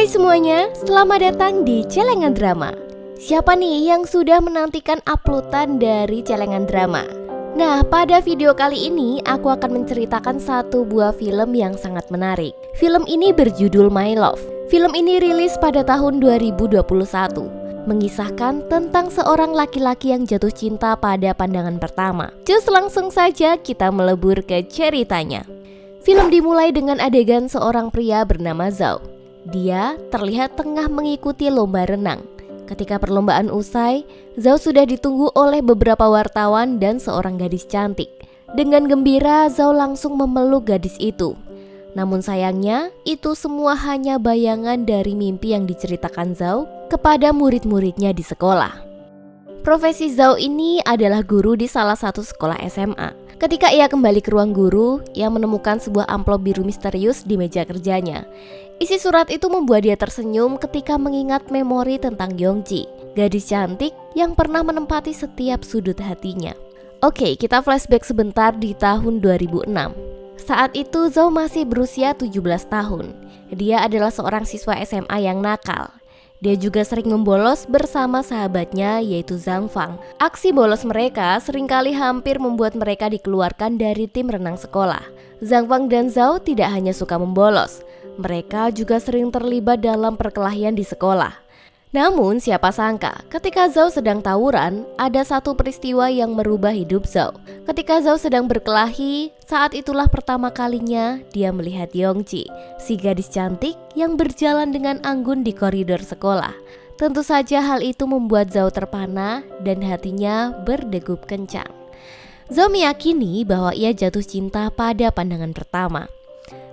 Hai semuanya, selamat datang di Celengan Drama. Siapa nih yang sudah menantikan uploadan dari Celengan Drama? Nah, pada video kali ini aku akan menceritakan satu buah film yang sangat menarik. Film ini berjudul My Love. Film ini rilis pada tahun 2021, mengisahkan tentang seorang laki-laki yang jatuh cinta pada pandangan pertama. Just langsung saja kita melebur ke ceritanya. Film dimulai dengan adegan seorang pria bernama Zhao. Dia terlihat tengah mengikuti lomba renang. Ketika perlombaan usai, Zhao sudah ditunggu oleh beberapa wartawan dan seorang gadis cantik. Dengan gembira, Zhao langsung memeluk gadis itu. Namun sayangnya, itu semua hanya bayangan dari mimpi yang diceritakan Zhao kepada murid-muridnya di sekolah. Profesi Zhao ini adalah guru di salah satu sekolah SMA. Ketika ia kembali ke ruang guru, ia menemukan sebuah amplop biru misterius di meja kerjanya. Isi surat itu membuat dia tersenyum ketika mengingat memori tentang Yongji, gadis cantik yang pernah menempati setiap sudut hatinya. Oke, kita flashback sebentar di tahun 2006. Saat itu Zhao masih berusia 17 tahun. Dia adalah seorang siswa SMA yang nakal. Dia juga sering membolos bersama sahabatnya yaitu Zhang Fang. Aksi bolos mereka seringkali hampir membuat mereka dikeluarkan dari tim renang sekolah. Zhang Fang dan Zhao tidak hanya suka membolos, mereka juga sering terlibat dalam perkelahian di sekolah. Namun siapa sangka ketika Zhao sedang tawuran, ada satu peristiwa yang merubah hidup Zhao. Ketika Zhao sedang berkelahi, saat itulah pertama kalinya dia melihat Yongji, si gadis cantik yang berjalan dengan anggun di koridor sekolah. Tentu saja hal itu membuat Zhao terpana dan hatinya berdegup kencang. Zhao meyakini bahwa ia jatuh cinta pada pandangan pertama.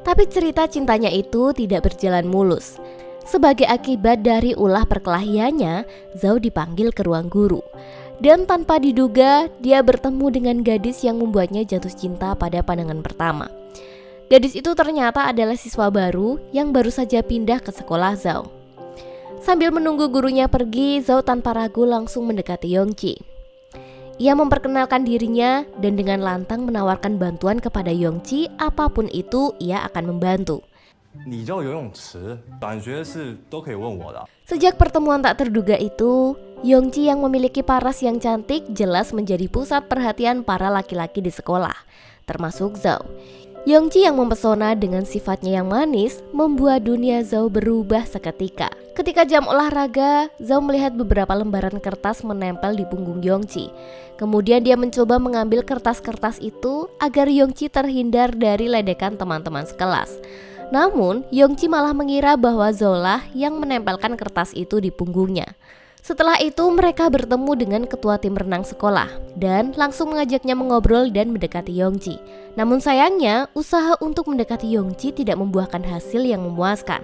Tapi cerita cintanya itu tidak berjalan mulus. Sebagai akibat dari ulah perkelahiannya, Zhao dipanggil ke ruang guru. Dan tanpa diduga, dia bertemu dengan gadis yang membuatnya jatuh cinta pada pandangan pertama. Gadis itu ternyata adalah siswa baru yang baru saja pindah ke sekolah Zhao. Sambil menunggu gurunya pergi, Zhao tanpa ragu langsung mendekati Yongji. Ia memperkenalkan dirinya dan dengan lantang menawarkan bantuan kepada Yongji, apapun itu ia akan membantu. Sejak pertemuan tak terduga itu, Yongji yang memiliki paras yang cantik jelas menjadi pusat perhatian para laki-laki di sekolah, termasuk Zhao. Yongji yang mempesona dengan sifatnya yang manis membuat dunia Zhao berubah seketika. Ketika jam olahraga, Zhao melihat beberapa lembaran kertas menempel di punggung Yongji. Kemudian dia mencoba mengambil kertas-kertas itu agar Yongji terhindar dari ledekan teman-teman sekelas. Namun, Yongji malah mengira bahwa Zhao lah yang menempelkan kertas itu di punggungnya. Setelah itu, mereka bertemu dengan ketua tim renang sekolah dan langsung mengajaknya mengobrol dan mendekati Yongji. Namun sayangnya, usaha untuk mendekati Yongji tidak membuahkan hasil yang memuaskan.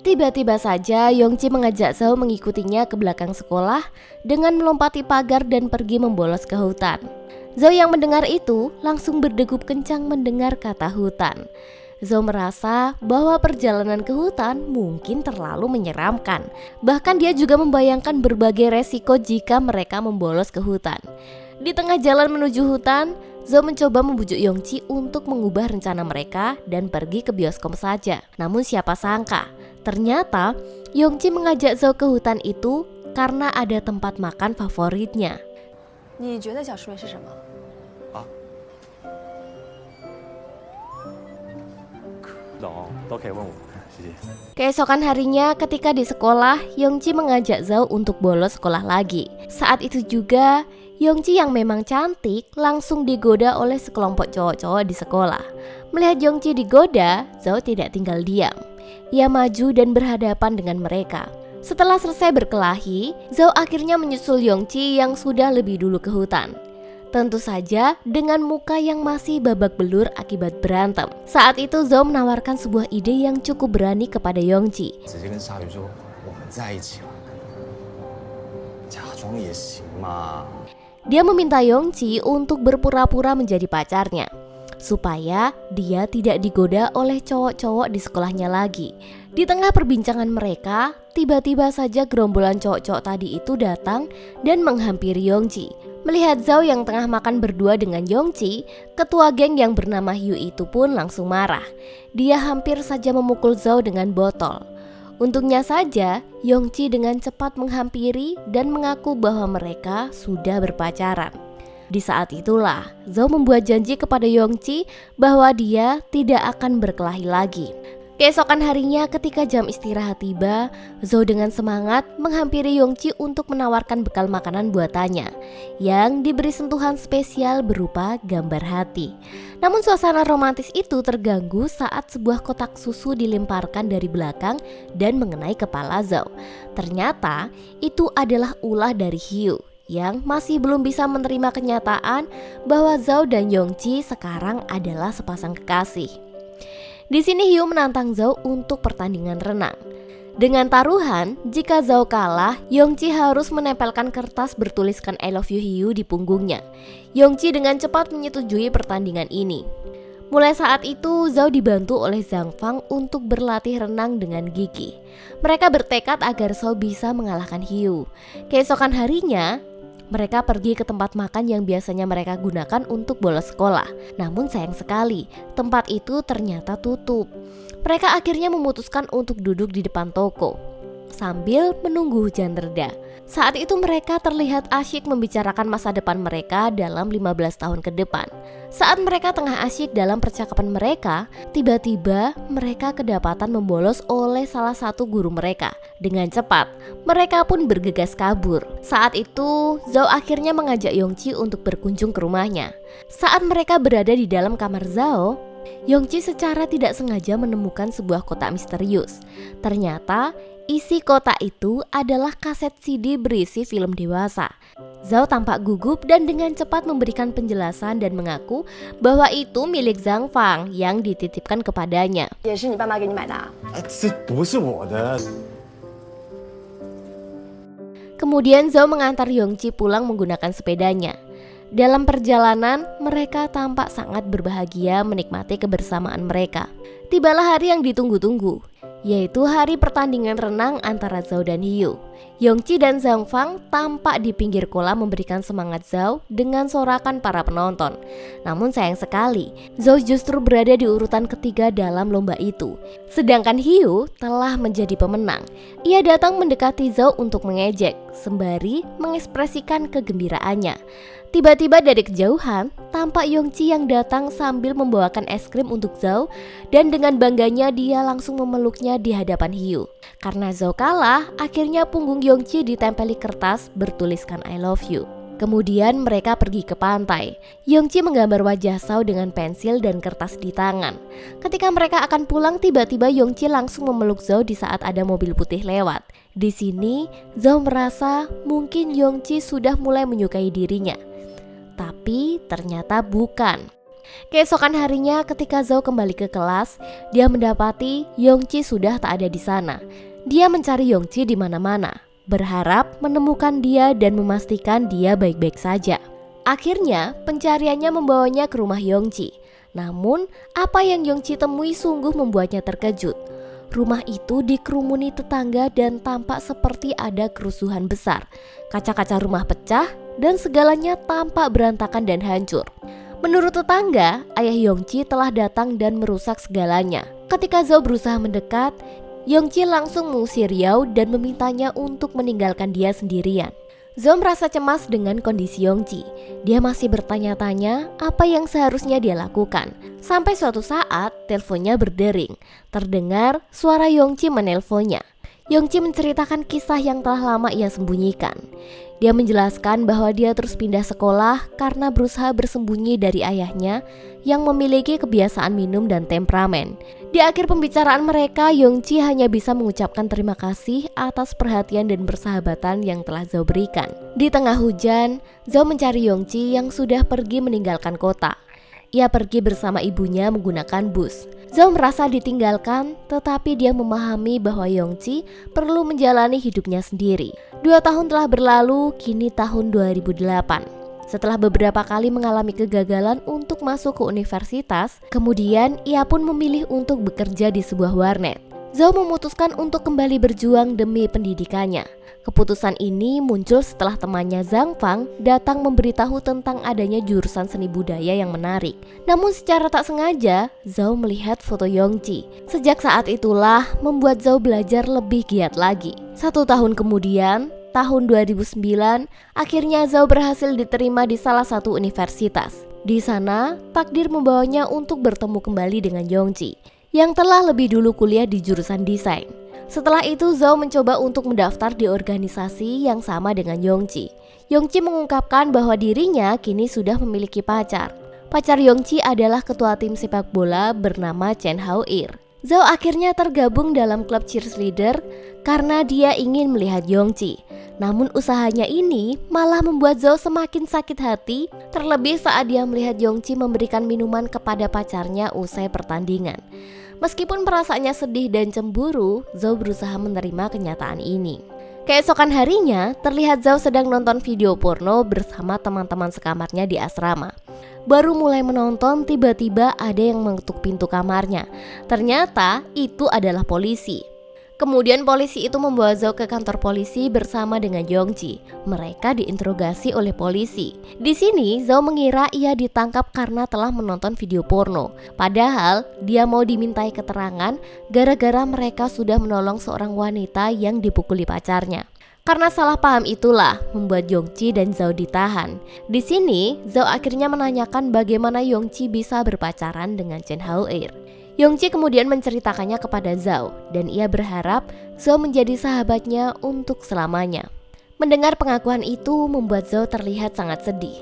Tiba-tiba saja, Yongji mengajak Zhao mengikutinya ke belakang sekolah dengan melompati pagar dan pergi membolos ke hutan. Zhao yang mendengar itu langsung berdegup kencang mendengar kata hutan. Zhao merasa bahwa perjalanan ke hutan mungkin terlalu menyeramkan. Bahkan dia juga membayangkan berbagai resiko jika mereka membolos ke hutan. Di tengah jalan menuju hutan, Zhao mencoba membujuk Yongji untuk mengubah rencana mereka dan pergi ke bioskop saja. Namun siapa sangka, ternyata Yongji mengajak Zhao ke hutan itu karena ada tempat makan favoritnya. Keesokan harinya ketika di sekolah, Yongji mengajak Zhao untuk bolos sekolah lagi. Saat itu juga, Yongji yang memang cantik langsung digoda oleh sekelompok cowok-cowok di sekolah. Melihat Yongji digoda, Zhao tidak tinggal diam. Ia maju dan berhadapan dengan mereka. Setelah selesai berkelahi, Zhao akhirnya menyusul Yongji yang sudah lebih dulu ke hutan. Tentu saja dengan muka yang masih babak belur akibat berantem. Saat itu Zhao menawarkan sebuah ide yang cukup berani kepada Yongji. Dia meminta Yongji untuk berpura-pura menjadi pacarnya, supaya dia tidak digoda oleh cowok-cowok di sekolahnya lagi. Di tengah perbincangan mereka, tiba-tiba saja gerombolan cowok-cowok tadi itu datang dan menghampiri Yongji. Melihat Zhao yang tengah makan berdua dengan Yongji, ketua geng yang bernama Hyu itu pun langsung marah. Dia hampir saja memukul Zhao dengan botol. Untungnya saja, Yongji dengan cepat menghampiri dan mengaku bahwa mereka sudah berpacaran. Di saat itulah, Zhao membuat janji kepada Yongji bahwa dia tidak akan berkelahi lagi. Keesokan harinya ketika jam istirahat tiba, Zhao dengan semangat menghampiri Yongji untuk menawarkan bekal makanan buatannya yang diberi sentuhan spesial berupa gambar hati. Namun suasana romantis itu terganggu saat sebuah kotak susu dilemparkan dari belakang dan mengenai kepala Zhao. Ternyata itu adalah ulah dari Hyu yang masih belum bisa menerima kenyataan bahwa Zhao dan Yongji sekarang adalah sepasang kekasih. Di sini Hyu menantang Zhao untuk pertandingan renang. Dengan taruhan, jika Zhao kalah, Yongji harus menempelkan kertas bertuliskan I love you Hyu di punggungnya. Yongji dengan cepat menyetujui pertandingan ini. Mulai saat itu, Zhao dibantu oleh Zhang Fang untuk berlatih renang dengan gigih. Mereka bertekad agar Zhao bisa mengalahkan Hyu. Keesokan harinya, mereka pergi ke tempat makan yang biasanya mereka gunakan untuk bolos sekolah. Namun sayang sekali, tempat itu ternyata tutup. Mereka akhirnya memutuskan untuk duduk di depan toko sambil menunggu hujan reda. Saat itu mereka terlihat asyik membicarakan masa depan mereka dalam 15 tahun ke depan. Saat mereka tengah asyik dalam percakapan mereka, tiba-tiba mereka kedapatan membolos oleh salah satu guru mereka. Dengan cepat, mereka pun bergegas kabur. Saat itu, Zhao akhirnya mengajak Yongji untuk berkunjung ke rumahnya. Saat mereka berada di dalam kamar Zhao, Yongji secara tidak sengaja menemukan sebuah kotak misterius. Ternyata isi kotak itu adalah kaset CD berisi film dewasa. Zhao tampak gugup dan dengan cepat memberikan penjelasan dan mengaku bahwa itu milik Zhang Fang yang dititipkan kepadanya. Kemudian Zhao mengantar Yongji pulang menggunakan sepedanya. Dalam perjalanan, mereka tampak sangat berbahagia menikmati kebersamaan mereka. Tibalah hari yang ditunggu-tunggu, yaitu hari pertandingan renang antara Zhao dan Hyu. Yongji dan Zhang Fang tampak di pinggir kolam memberikan semangat Zhao dengan sorakan para penonton. Namun sayang sekali, Zhao justru berada di urutan ketiga dalam lomba itu. Sedangkan Hyu telah menjadi pemenang. Ia datang mendekati Zhao untuk mengejek, sembari mengekspresikan kegembiraannya. Tiba-tiba dari kejauhan, tampak Yongji yang datang sambil membawakan es krim untuk Zhao dan dengan bangganya dia langsung memeluknya di hadapan Hyu. Karena Zhao kalah, akhirnya punggung Yongji ditempeli kertas bertuliskan I love you. Kemudian mereka pergi ke pantai. Yongji menggambar wajah Zhao dengan pensil dan kertas di tangan. Ketika mereka akan pulang, tiba-tiba Yongji langsung memeluk Zhao di saat ada mobil putih lewat. Di sini, Zhao merasa mungkin Yongji sudah mulai menyukai dirinya. Tapi ternyata bukan. Keesokan harinya ketika Zhao kembali ke kelas, dia mendapati Yongji sudah tak ada di sana. Dia mencari Yongji di mana-mana, berharap menemukan dia dan memastikan dia baik-baik saja. Akhirnya pencariannya membawanya ke rumah Yongji. Namun apa yang Yongji temui sungguh membuatnya terkejut. Rumah itu dikerumuni tetangga dan tampak seperti ada kerusuhan besar. Kaca-kaca rumah pecah dan segalanya tampak berantakan dan hancur. Menurut tetangga, ayah Yongji telah datang dan merusak segalanya. Ketika Zhao berusaha mendekat, Yongji langsung mengusir Yao dan memintanya untuk meninggalkan dia sendirian. Zhao merasa cemas dengan kondisi Yongji. Dia masih bertanya-tanya apa yang seharusnya dia lakukan. Sampai suatu saat, teleponnya berdering. Terdengar suara Yongji menelponnya. Yongji menceritakan kisah yang telah lama ia sembunyikan. Dia menjelaskan bahwa dia terus pindah sekolah karena berusaha bersembunyi dari ayahnya yang memiliki kebiasaan minum dan temperamen. Di akhir pembicaraan mereka, Yongji hanya bisa mengucapkan terima kasih atas perhatian dan persahabatan yang telah Zhao berikan. Di tengah hujan, Zhao mencari Yongji yang sudah pergi meninggalkan kota. Ia pergi bersama ibunya menggunakan bus. Zhao merasa ditinggalkan, tetapi dia memahami bahwa Yongji perlu menjalani hidupnya sendiri. 2 tahun telah berlalu, kini tahun 2008. Setelah beberapa kali mengalami kegagalan untuk masuk ke universitas, kemudian ia pun memilih untuk bekerja di sebuah warnet. Zhao memutuskan untuk kembali berjuang demi pendidikannya. Keputusan ini muncul setelah temannya Zhang Fang datang memberitahu tentang adanya jurusan seni budaya yang menarik. Namun secara tak sengaja, Zhao melihat foto Yongji. Sejak saat itulah membuat Zhao belajar lebih giat lagi. 1 tahun kemudian, tahun 2009, akhirnya Zhao berhasil diterima di salah satu universitas. Di sana, takdir membawanya untuk bertemu kembali dengan Yongji, yang telah lebih dulu kuliah di jurusan desain. Setelah itu Zhao mencoba untuk mendaftar di organisasi yang sama dengan Yongji. Yongji mengungkapkan bahwa dirinya kini sudah memiliki pacar. Pacar Yongji adalah ketua tim sepak bola bernama Chen Hao-ir. Zhao akhirnya tergabung dalam klub cheerleader karena dia ingin melihat Yongji. Namun usahanya ini malah membuat Zhao semakin sakit hati, terlebih saat dia melihat Yongji memberikan minuman kepada pacarnya usai pertandingan. Meskipun perasaannya sedih dan cemburu, Zhao berusaha menerima kenyataan ini. Keesokan harinya, terlihat Zhao sedang nonton video porno bersama teman-teman sekamarnya di asrama. Baru mulai menonton, tiba-tiba ada yang mengetuk pintu kamarnya. Ternyata itu adalah polisi. Kemudian polisi itu membawa Zhao ke kantor polisi bersama dengan Yongji. Mereka diinterogasi oleh polisi. Di sini Zhao mengira ia ditangkap karena telah menonton video porno. Padahal dia mau dimintai keterangan gara-gara mereka sudah menolong seorang wanita yang dipukuli pacarnya. Karena salah paham itulah membuat Yongji dan Zhao ditahan. Di sini Zhao akhirnya menanyakan bagaimana Yongji bisa berpacaran dengan Chen Hao-ir. Yongji kemudian menceritakannya kepada Zhao dan ia berharap Zhao menjadi sahabatnya untuk selamanya. Mendengar pengakuan itu membuat Zhao terlihat sangat sedih.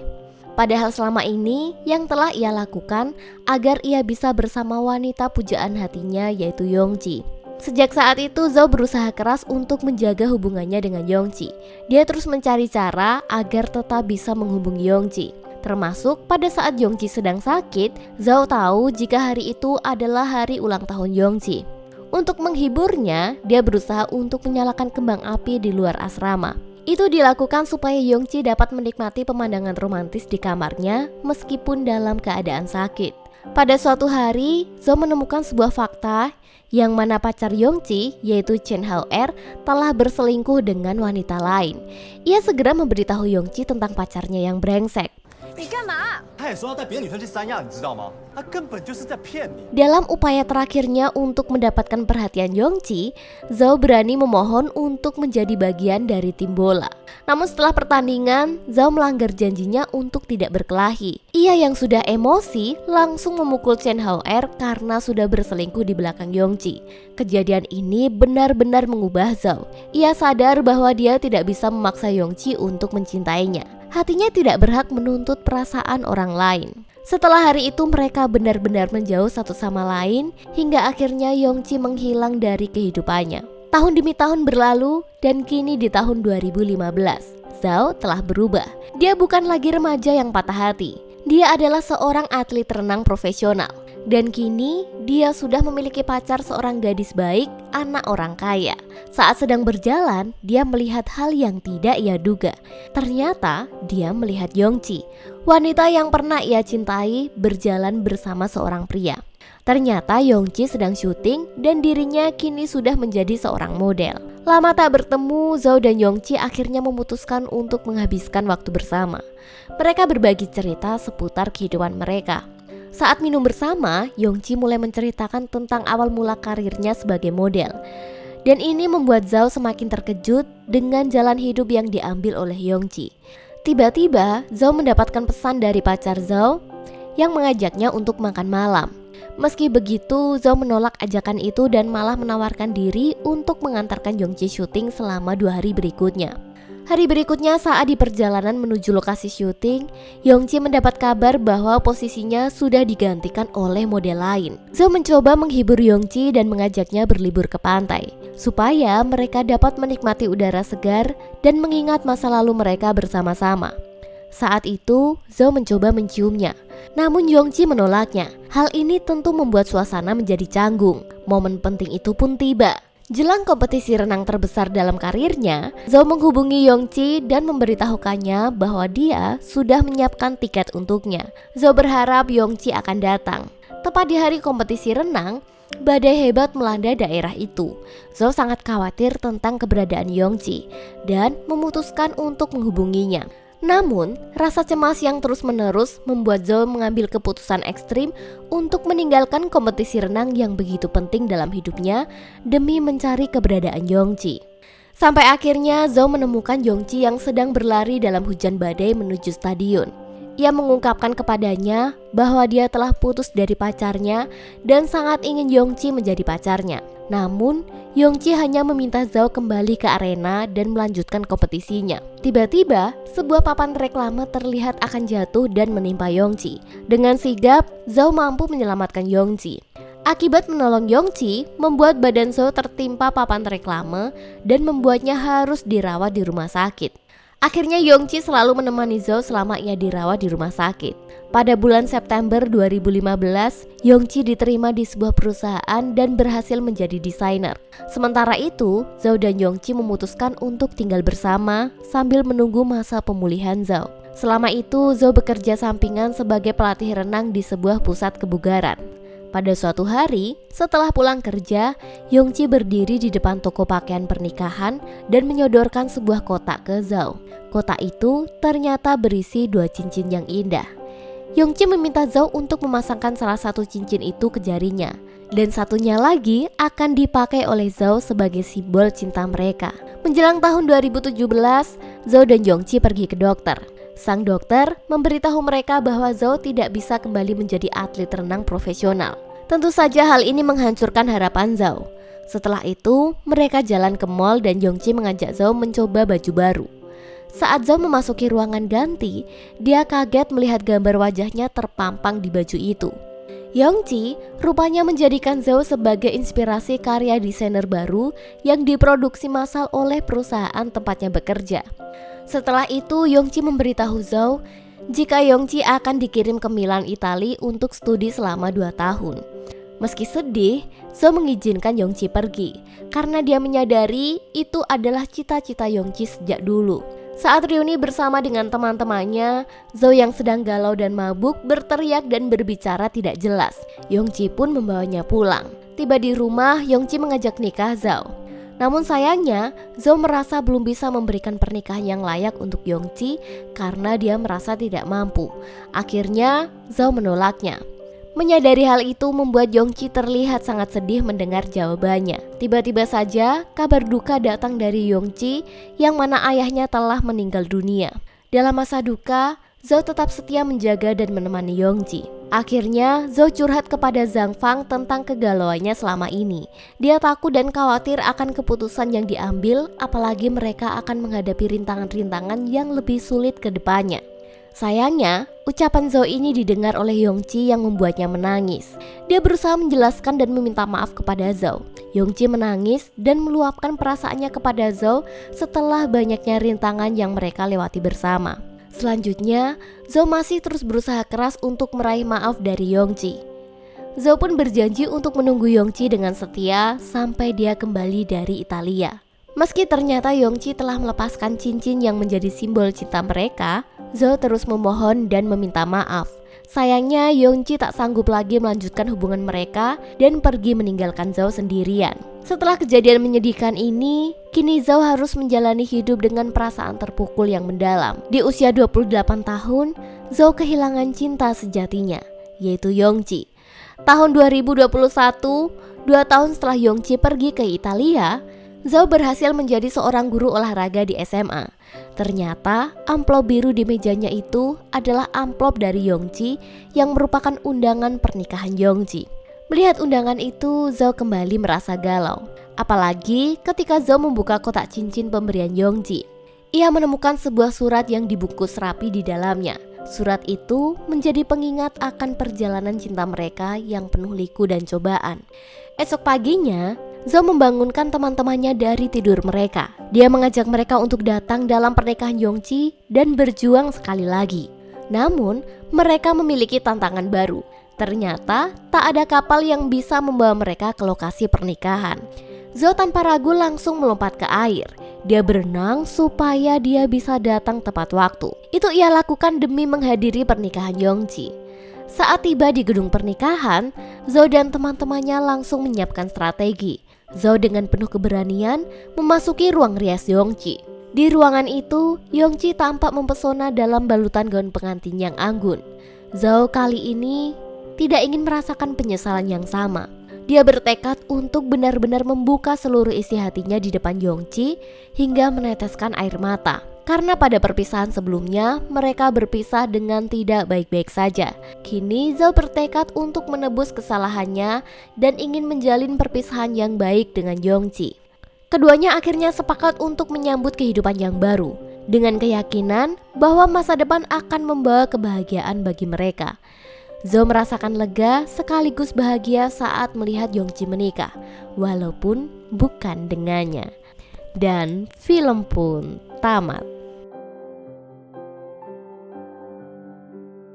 Padahal selama ini yang telah ia lakukan agar ia bisa bersama wanita pujaan hatinya yaitu Yongji. Sejak saat itu Zhao berusaha keras untuk menjaga hubungannya dengan Yongji. Dia terus mencari cara agar tetap bisa menghubungi Yongji. Termasuk pada saat Yongji sedang sakit, Zhao tahu jika hari itu adalah hari ulang tahun Yongji. Untuk menghiburnya, dia berusaha untuk menyalakan kembang api di luar asrama. Itu dilakukan supaya Yongji dapat menikmati pemandangan romantis di kamarnya meskipun dalam keadaan sakit. Pada suatu hari, Zhao menemukan sebuah fakta yang mana pacar Yongji yaitu Chen Hao-ir telah berselingkuh dengan wanita lain. Ia segera memberitahu Yongji tentang pacarnya yang brengsek. 你干嘛？ 他也说要带别的女生去三亚，你知道吗？他根本就是在骗你。 Dalam upaya terakhirnya untuk mendapatkan perhatian Yongji, Zhao berani memohon untuk menjadi bagian dari tim bola. Namun setelah pertandingan, Zhao melanggar janjinya untuk tidak berkelahi. Ia yang sudah emosi langsung memukul Chen Hao-ir karena sudah berselingkuh di belakang Yongji. Kejadian ini benar-benar mengubah Zhao. Ia sadar bahwa dia tidak bisa memaksa Yongji untuk mencintainya. Hatinya tidak berhak menuntut perasaan orang lain. Setelah hari itu mereka benar-benar menjauh satu sama lain hingga akhirnya Yongji menghilang dari kehidupannya. Tahun demi tahun berlalu dan kini di tahun 2015, Zhao telah berubah. Dia bukan lagi remaja yang patah hati. Dia adalah seorang atlet renang profesional. Dan kini dia sudah memiliki pacar seorang gadis baik, anak orang kaya. Saat sedang berjalan, dia melihat hal yang tidak ia duga. Ternyata dia melihat Yongji, wanita yang pernah ia cintai, berjalan bersama seorang pria. Ternyata Yongji sedang syuting dan dirinya kini sudah menjadi seorang model. Lama tak bertemu, Zhao dan Yongji akhirnya memutuskan untuk menghabiskan waktu bersama. Mereka berbagi cerita seputar kehidupan mereka. Saat minum bersama, Yongji mulai menceritakan tentang awal mula karirnya sebagai model. Dan ini membuat Zhao semakin terkejut dengan jalan hidup yang diambil oleh Yongji. Tiba-tiba, Zhao mendapatkan pesan dari pacar Zhao yang mengajaknya untuk makan malam. Meski begitu, Zhao menolak ajakan itu dan malah menawarkan diri untuk mengantarkan Yongji syuting selama 2 hari berikutnya. Hari berikutnya saat di perjalanan menuju lokasi syuting, Yongji mendapat kabar bahwa posisinya sudah digantikan oleh model lain. Zhao mencoba menghibur Yongji dan mengajaknya berlibur ke pantai, supaya mereka dapat menikmati udara segar dan mengingat masa lalu mereka bersama-sama. Saat itu, Zhao mencoba menciumnya, namun Yongji menolaknya. Hal ini tentu membuat suasana menjadi canggung. Momen penting itu pun tiba. Jelang kompetisi renang terbesar dalam karirnya, Zhao menghubungi Yongji dan memberitahukannya bahwa dia sudah menyiapkan tiket untuknya. Zhao berharap Yongji akan datang. Tepat di hari kompetisi renang, badai hebat melanda daerah itu. Zhao sangat khawatir tentang keberadaan Yongji dan memutuskan untuk menghubunginya. Namun, rasa cemas yang terus-menerus membuat Zhao mengambil keputusan ekstrim untuk meninggalkan kompetisi renang yang begitu penting dalam hidupnya demi mencari keberadaan Yongji. Sampai akhirnya Zhao menemukan Yongji yang sedang berlari dalam hujan badai menuju stadion. Ia mengungkapkan kepadanya bahwa dia telah putus dari pacarnya dan sangat ingin Yongji menjadi pacarnya. Namun, Yongji hanya meminta Zhao kembali ke arena dan melanjutkan kompetisinya. Tiba-tiba, sebuah papan reklame terlihat akan jatuh dan menimpa Yongji. Dengan sigap, Zhao mampu menyelamatkan Yongji. Akibat menolong Yongji, membuat badan Zhao tertimpa papan reklame dan membuatnya harus dirawat di rumah sakit. Akhirnya Yongji selalu menemani Zhao selama ia dirawat di rumah sakit. Pada bulan September 2015, Yongji diterima di sebuah perusahaan dan berhasil menjadi desainer. Sementara itu, Zhao dan Yongji memutuskan untuk tinggal bersama sambil menunggu masa pemulihan Zhao. Selama itu, Zhao bekerja sampingan sebagai pelatih renang di sebuah pusat kebugaran. Pada suatu hari, setelah pulang kerja, Yongji berdiri di depan toko pakaian pernikahan dan menyodorkan sebuah kotak ke Zhao. Kotak itu ternyata berisi 2 cincin yang indah. Yongji meminta Zhao untuk memasangkan salah satu cincin itu ke jarinya, dan satunya lagi akan dipakai oleh Zhao sebagai simbol cinta mereka. Menjelang tahun 2017, Zhao dan Yongji pergi ke dokter. Sang dokter memberitahu mereka bahwa Zhao tidak bisa kembali menjadi atlet renang profesional. Tentu saja hal ini menghancurkan harapan Zhao. Setelah itu, mereka jalan ke mall dan Yongji mengajak Zhao mencoba baju baru. Saat Zhao memasuki ruangan ganti, dia kaget melihat gambar wajahnya terpampang di baju itu. Yongji rupanya menjadikan Zhao sebagai inspirasi karya desainer baru yang diproduksi massal oleh perusahaan tempatnya bekerja. Setelah itu, Yongji memberitahu Zhao jika Yongji akan dikirim ke Milan, Italia untuk studi selama 2 tahun. Meski sedih, Zhao mengizinkan Yongji pergi karena dia menyadari itu adalah cita-cita Yongji sejak dulu. Saat reuni bersama dengan teman-temannya, Zhao yang sedang galau dan mabuk berteriak dan berbicara tidak jelas. Yongji pun membawanya pulang. Tiba di rumah, Yongji mengajak nikah Zhao. Namun sayangnya, Zhao merasa belum bisa memberikan pernikahan yang layak untuk Yongji karena dia merasa tidak mampu. Akhirnya, Zhao menolaknya. Menyadari hal itu membuat Yongji terlihat sangat sedih mendengar jawabannya. Tiba-tiba saja, kabar duka datang dari Yongji yang mana ayahnya telah meninggal dunia. Dalam masa duka, Zhao tetap setia menjaga dan menemani Yongji. Akhirnya, Zhao curhat kepada Zhang Fang tentang kegalauannya selama ini. Dia takut dan khawatir akan keputusan yang diambil, apalagi mereka akan menghadapi rintangan-rintangan yang lebih sulit ke depannya. Sayangnya, ucapan Zhao ini didengar oleh Yongji yang membuatnya menangis. Dia berusaha menjelaskan dan meminta maaf kepada Zhao. Yongji menangis dan meluapkan perasaannya kepada Zhao setelah banyaknya rintangan yang mereka lewati bersama. Selanjutnya, Zhao masih terus berusaha keras untuk meraih maaf dari Yongji. Zhao pun berjanji untuk menunggu Yongji dengan setia sampai dia kembali dari Italia. Meski ternyata Yongji telah melepaskan cincin yang menjadi simbol cinta mereka, Zhao terus memohon dan meminta maaf. Sayangnya Yongji tak sanggup lagi melanjutkan hubungan mereka dan pergi meninggalkan Zhao sendirian. Setelah kejadian menyedihkan ini, kini Zhao harus menjalani hidup dengan perasaan terpukul yang mendalam. Di usia 28 tahun, Zhao kehilangan cinta sejatinya, yaitu Yongji. Tahun 2021, 2 tahun setelah Yongji pergi ke Italia, Zhao berhasil menjadi seorang guru olahraga di SMA. Ternyata amplop biru di mejanya itu adalah amplop dari Yongji yang merupakan undangan pernikahan Yongji. Melihat undangan itu, Zhao kembali merasa galau. Apalagi ketika Zhao membuka kotak cincin pemberian Yongji. Ia menemukan sebuah surat yang dibungkus rapi di dalamnya. Surat itu menjadi pengingat akan perjalanan cinta mereka yang penuh liku dan cobaan. Esok paginya, Zhao membangunkan teman-temannya dari tidur mereka. Dia mengajak mereka untuk datang dalam pernikahan Yongji dan berjuang sekali lagi. Namun, mereka memiliki tantangan baru. Ternyata, tak ada kapal yang bisa membawa mereka ke lokasi pernikahan. Zhao tanpa ragu langsung melompat ke air. Dia berenang supaya dia bisa datang tepat waktu. Itu ia lakukan demi menghadiri pernikahan Yongji. Saat tiba di gedung pernikahan, Zhao dan teman-temannya langsung menyiapkan strategi. Zhao dengan penuh keberanian memasuki ruang rias Yongji. Di ruangan itu, Yongji tampak mempesona dalam balutan gaun pengantin yang anggun. Zhao kali ini tidak ingin merasakan penyesalan yang sama. Dia bertekad untuk benar-benar membuka seluruh isi hatinya di depan Yongji hingga meneteskan air mata. Karena pada perpisahan sebelumnya, mereka berpisah dengan tidak baik-baik saja. Kini Zhao bertekad untuk menebus kesalahannya dan ingin menjalin perpisahan yang baik dengan Yongji. Keduanya akhirnya sepakat untuk menyambut kehidupan yang baru, dengan keyakinan bahwa masa depan akan membawa kebahagiaan bagi mereka. Zhao merasakan lega sekaligus bahagia saat melihat Yongji menikah, walaupun bukan dengannya. Dan film pun tamat.